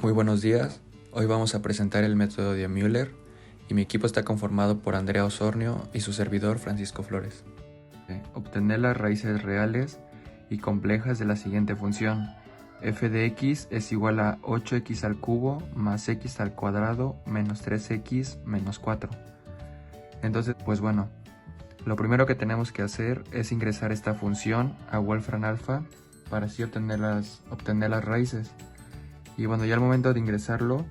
Muy buenos días, hoy vamos a presentar el método de Müller y mi equipo está conformado por Andrea Osornio y su servidor Francisco Flores. Obtener las raíces reales y complejas de la siguiente función. F de x es igual a 8x al cubo más x al cuadrado menos 3x menos 4. Entonces, pues bueno, lo primero que tenemos que hacer es ingresar esta función a Wolfram Alpha para así obtener las raíces. Y bueno, ya al momento de ingresarlo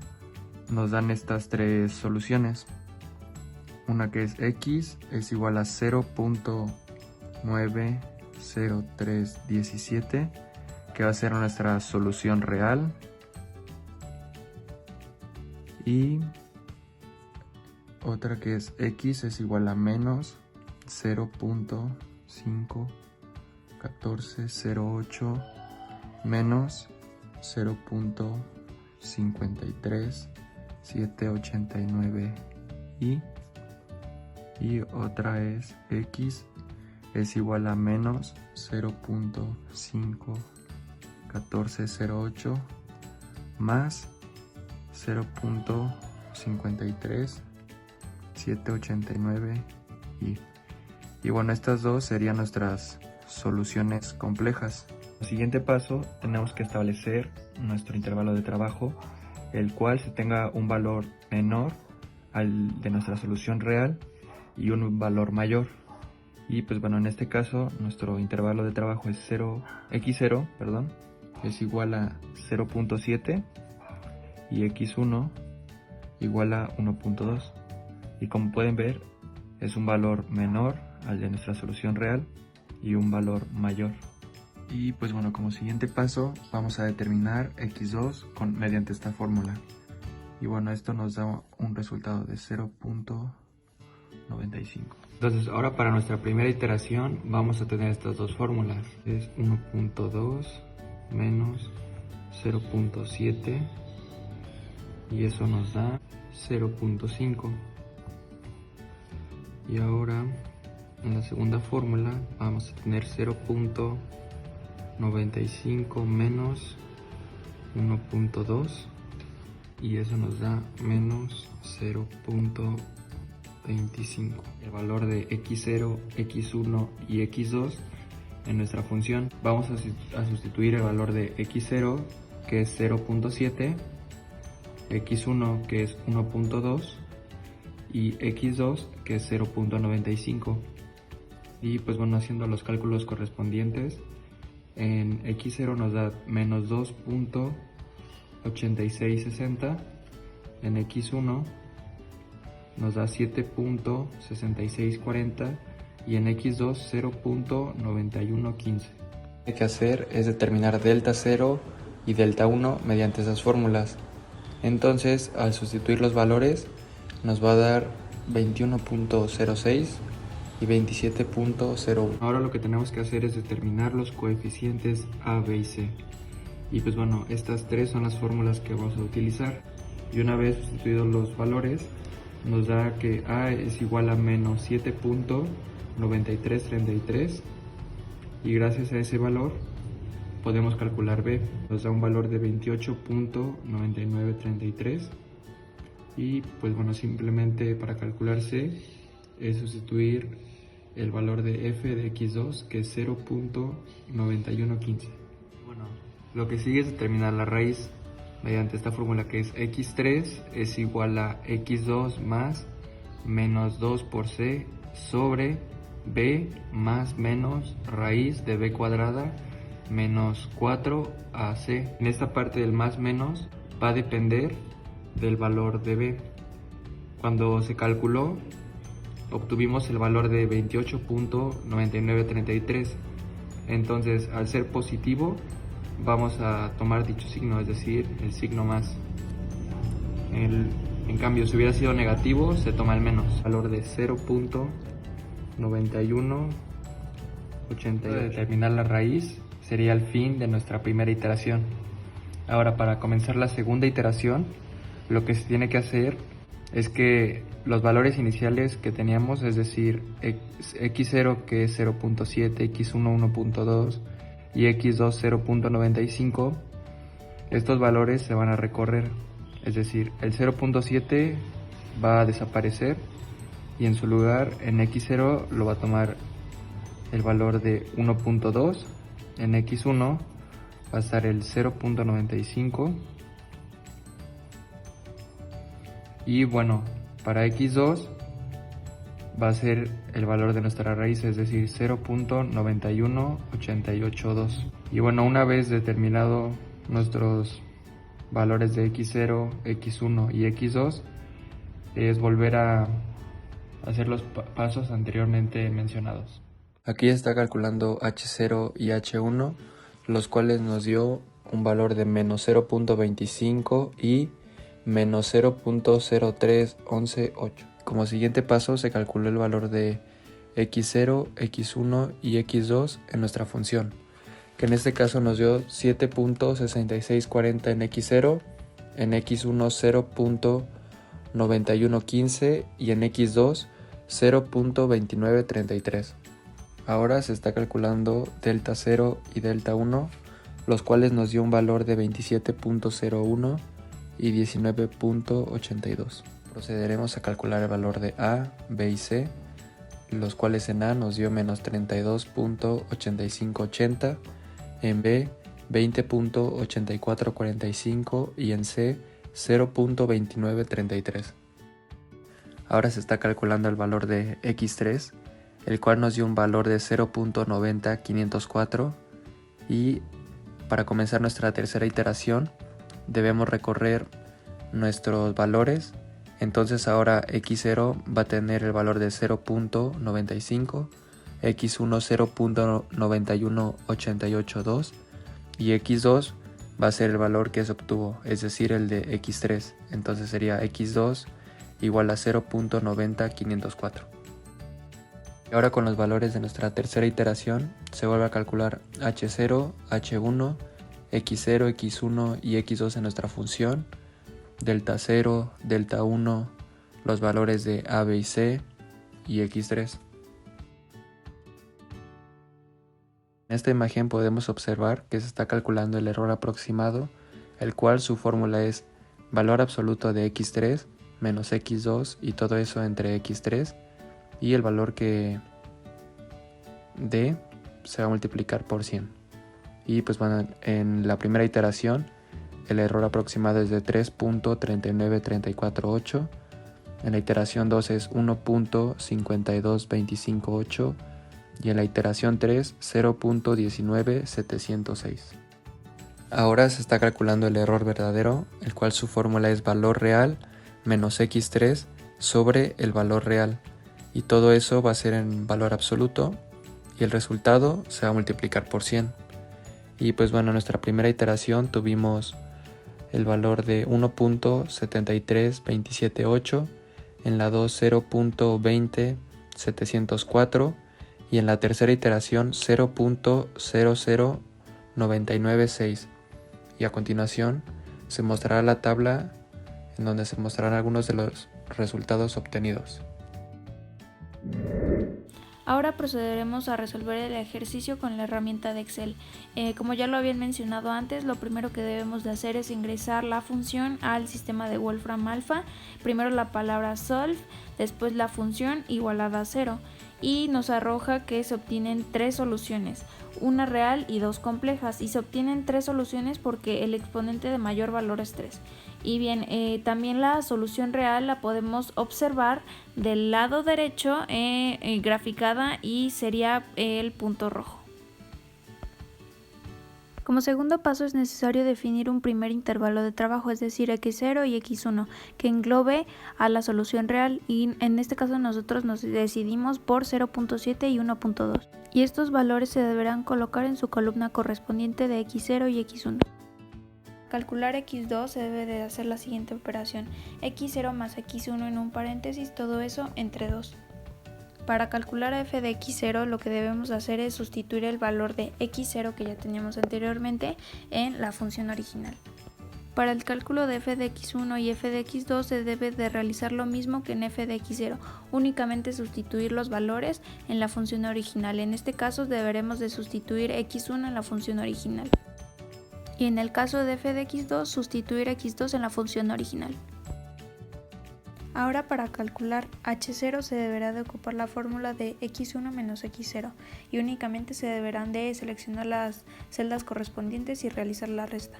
nos dan estas tres soluciones. Una que es x es igual a 0.90317, que va a ser nuestra solución real. Y otra que es x es igual a menos 0.51408 menos 0.53789 y otra es x es igual a menos 0.51408 más 0.53789 y bueno, estas dos serían nuestras soluciones complejas. El siguiente paso, tenemos que establecer nuestro intervalo de trabajo, el cual se tenga un valor menor al de nuestra solución real y un valor mayor. Y pues bueno, en este caso nuestro intervalo de trabajo es x0, es igual a 0.7 y x1 igual a 1.2. Y como pueden ver, es un valor menor al de nuestra solución real y un valor mayor. Y pues bueno, como siguiente paso vamos a determinar x2 mediante esta fórmula. Y bueno, esto nos da un resultado de 0.95. Entonces ahora para nuestra primera iteración vamos a tener estas dos fórmulas. Es 1.2 menos 0.7 y eso nos da 0.5. Y ahora en la segunda fórmula vamos a tener 0.95 menos 1.2 y eso nos da menos 0.25. El valor de x0, x1 y x2 en nuestra función. Vamos a sustituir el valor de x0, que es 0.7, x1, que es 1.2 y x2, que es 0.95. Y pues bueno, haciendo los cálculos correspondientes, en x0 nos da menos 2.8660, en x1 nos da 7.6640 y en x2 0.9115. Lo que hay que hacer es determinar delta 0 y delta 1 mediante esas fórmulas. Entonces, al sustituir los valores, nos va a dar 21.06 y 27.01. Ahora lo que tenemos que hacer es determinar los coeficientes A, B y C. Y pues bueno, estas tres son las fórmulas que vamos a utilizar. Y una vez sustituidos los valores, nos da que A es igual a menos 7.9333 y gracias a ese valor podemos calcular B. Nos da un valor de 28.9933 y pues bueno, simplemente para calcular C es sustituir el valor de f de x2, que es 0.9115. Bueno, lo que sigue es determinar la raíz mediante esta fórmula, que es x3 es igual a x2 más menos 2 por c sobre b más menos raíz de b cuadrada menos 4 a c. En esta parte del más menos va a depender del valor de b. Cuando se calculó, obtuvimos el valor de 28.9933. Entonces, al ser positivo, vamos a tomar dicho signo, es decir, el signo más. En cambio, si hubiera sido negativo, se toma el menos. Valor de 0.9180. Determinar la raíz sería el fin de nuestra primera iteración. Ahora, para comenzar la segunda iteración, lo que se tiene que hacer es que los valores iniciales que teníamos, es decir, x0 que es 0.7, x1 1.2 y x2 0.95, Estos valores se van a recorrer, es decir, el 0.7 va a desaparecer y en su lugar en x0 lo va a tomar el valor de 1.2, en x1 va a estar el 0.95 y bueno, para x2 va a ser el valor de nuestra raíz, es decir, 0.91882. Y bueno, una vez determinado nuestros valores de x0, x1 y x2, es volver a hacer los pasos anteriormente mencionados. Aquí está calculando h0 y h1, los cuales nos dio un valor de menos 0.25 y menos 0.03118. Como siguiente paso se calculó el valor de x0, x1 y x2 en nuestra función, que en este caso nos dio 7.6640 en x0, en x1 0.9115 y en x2 0.2933. Ahora se está calculando delta 0 y delta 1, los cuales nos dio un valor de 27.01 y 19.82. Procederemos a calcular el valor de A, B y C, los cuales en A nos dio menos 32.8580, en B 20.8445 y en C 0.2933. Ahora se está calculando el valor de x3, el cual nos dio un valor de 0.90504 y para comenzar nuestra tercera iteración debemos recorrer nuestros valores. Entonces ahora x0 va a tener el valor de 0.95, x1 0.91882 y x2 va a ser el valor que se obtuvo, es decir, el de x3. Entonces sería x2 igual a 0.90504. Ahora con los valores de nuestra tercera iteración se vuelve a calcular h0, h1, x0, x1 y x2 en nuestra función, delta 0, delta 1, los valores de a, b y c y x3. En esta imagen podemos observar que se está calculando el error aproximado, el cual su fórmula es valor absoluto de x3 menos x2 y todo eso entre x3, y el valor que dé se va a multiplicar por 100. Y pues bueno, en la primera iteración el error aproximado es de 3.39348, en la iteración 2 es 1.52258 y en la iteración 3 0.19706. Ahora se está calculando el error verdadero, el cual su fórmula es valor real menos x3 sobre el valor real, y todo eso va a ser en valor absoluto y el resultado se va a multiplicar por 100. Y pues bueno, en nuestra primera iteración tuvimos el valor de 1.73278, en la 2 0.20704 y en la tercera iteración 0.00996. Y a continuación se mostrará la tabla en donde se mostrarán algunos de los resultados obtenidos. Ahora procederemos a resolver el ejercicio con la herramienta de Excel. Como ya lo habían mencionado antes, lo primero que debemos de hacer es ingresar la función al sistema de Wolfram Alpha. Primero la palabra solve, después la función igualada a 0, y nos arroja que se obtienen 3 soluciones, una real y 2 complejas, y se obtienen 3 soluciones porque el exponente de mayor valor es 3. Y bien, también la solución real la podemos observar del lado derecho graficada, y sería el punto rojo. Como segundo paso es necesario definir un primer intervalo de trabajo, es decir, x0 y x1, que englobe a la solución real, y en este caso nosotros nos decidimos por 0.7 y 1.2. Y estos valores se deberán colocar en su columna correspondiente de x0 y x1. Calcular x2 se debe de hacer la siguiente operación: x0 más x1 en un paréntesis, todo eso entre 2. Para calcular f de x0 lo que debemos hacer es sustituir el valor de x0 que ya teníamos anteriormente en la función original. Para el cálculo de f de x1 y f de x2 se debe de realizar lo mismo que en f de x0, únicamente sustituir los valores en la función original. En este caso deberemos de sustituir x1 en la función original. Y en el caso de f de x2, sustituir x2 en la función original. Ahora para calcular h0 se deberá de ocupar la fórmula de x1 menos x0 y únicamente se deberán de seleccionar las celdas correspondientes y realizar la resta.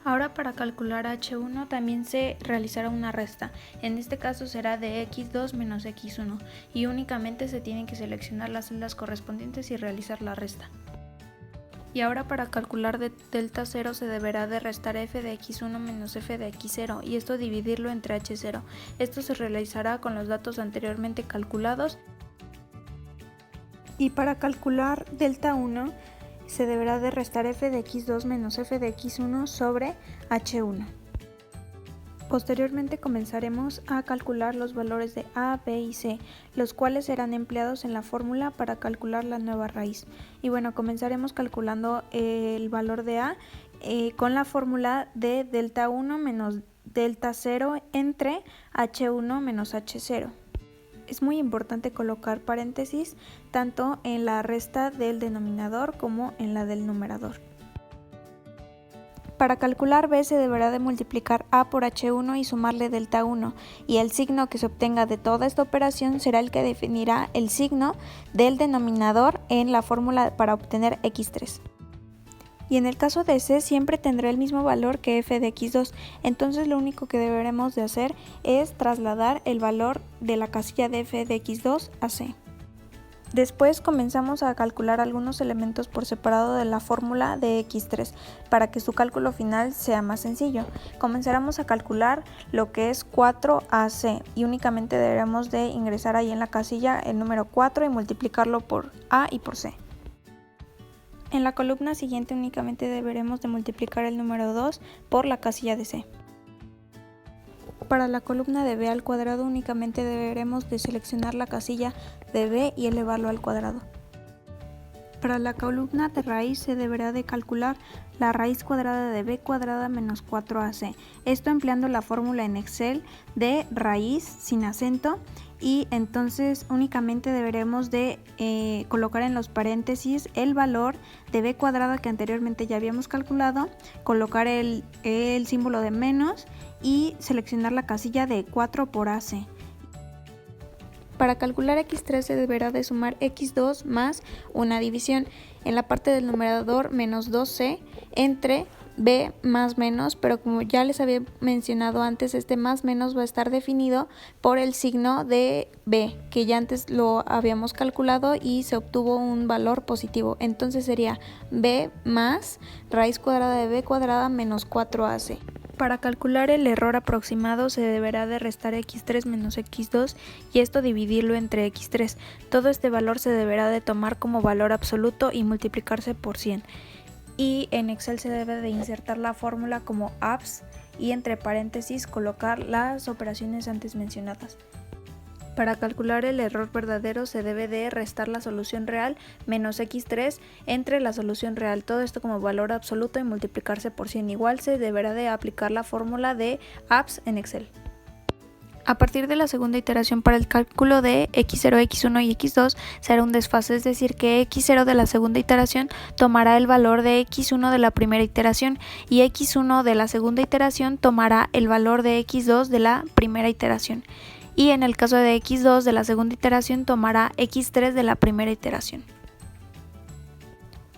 Ahora para calcular h1 también se realizará una resta, en este caso será de x2 menos x1 y únicamente se tienen que seleccionar las celdas correspondientes y realizar la resta. Y ahora para calcular delta 0 se deberá de restar f de x1 menos f de x0 y esto dividirlo entre h0. Esto se realizará con los datos anteriormente calculados. Y para calcular delta 1 se deberá de restar f de x2 menos f de x1 sobre h1. Posteriormente comenzaremos a calcular los valores de a, b y c, los cuales serán empleados en la fórmula para calcular la nueva raíz. Y bueno, comenzaremos calculando el valor de a con la fórmula de delta 1 menos delta 0 entre h1 menos h0. Es muy importante colocar paréntesis tanto en la resta del denominador como en la del numerador. Para calcular b se deberá de multiplicar a por h1 y sumarle delta 1, y el signo que se obtenga de toda esta operación será el que definirá el signo del denominador en la fórmula para obtener x3. Y en el caso de c siempre tendrá el mismo valor que f de x2, entonces lo único que deberemos de hacer es trasladar el valor de la casilla de f de x2 a c. Después comenzamos a calcular algunos elementos por separado de la fórmula de x3 para que su cálculo final sea más sencillo. Comenzaremos a calcular lo que es 4ac y únicamente deberemos de ingresar ahí en la casilla el número 4 y multiplicarlo por a y por c. En la columna siguiente únicamente deberemos de multiplicar el número 2 por la casilla de c. Para la columna de b al cuadrado únicamente deberemos de seleccionar la casilla de b y elevarlo al cuadrado. Para la columna de raíz se deberá de calcular la raíz cuadrada de b cuadrada menos 4ac, esto empleando la fórmula en Excel de raíz sin acento, y entonces únicamente deberemos de colocar en los paréntesis el valor de b cuadrada que anteriormente ya habíamos calculado, colocar el símbolo de menos y seleccionar la casilla de 4 por ac. Para calcular x3 se deberá de sumar x2 más una división, en la parte del numerador menos 2c entre b más menos, pero como ya les había mencionado antes, este más menos va a estar definido por el signo de b, que ya antes lo habíamos calculado y se obtuvo un valor positivo. Entonces sería b más raíz cuadrada de b cuadrada menos 4ac. Para calcular el error aproximado se deberá de restar x3 menos x2 y esto dividirlo entre x3. Todo este valor se deberá de tomar como valor absoluto y multiplicarse por 100. Y en Excel se debe de insertar la fórmula como abs y entre paréntesis colocar las operaciones antes mencionadas. Para calcular el error verdadero se debe de restar la solución real menos x3 entre la solución real, todo esto como valor absoluto y multiplicarse por 100. Igual se deberá de aplicar la fórmula de abs en Excel. A partir de la segunda iteración para el cálculo de x0, x1 y x2 será un desfase, es decir que x0 de la segunda iteración tomará el valor de x1 de la primera iteración y x1 de la segunda iteración tomará el valor de x2 de la primera iteración. Y en el caso de x2 de la segunda iteración tomará x3 de la primera iteración.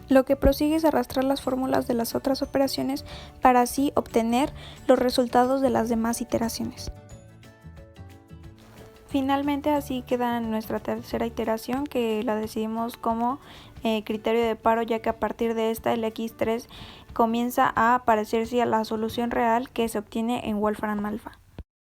Lo que prosigue es arrastrar las fórmulas de las otras operaciones para así obtener los resultados de las demás iteraciones. Finalmente así queda nuestra tercera iteración, que la decidimos como criterio de paro, ya que a partir de esta el x3 comienza a parecerse a la solución real que se obtiene en Wolfram Alpha.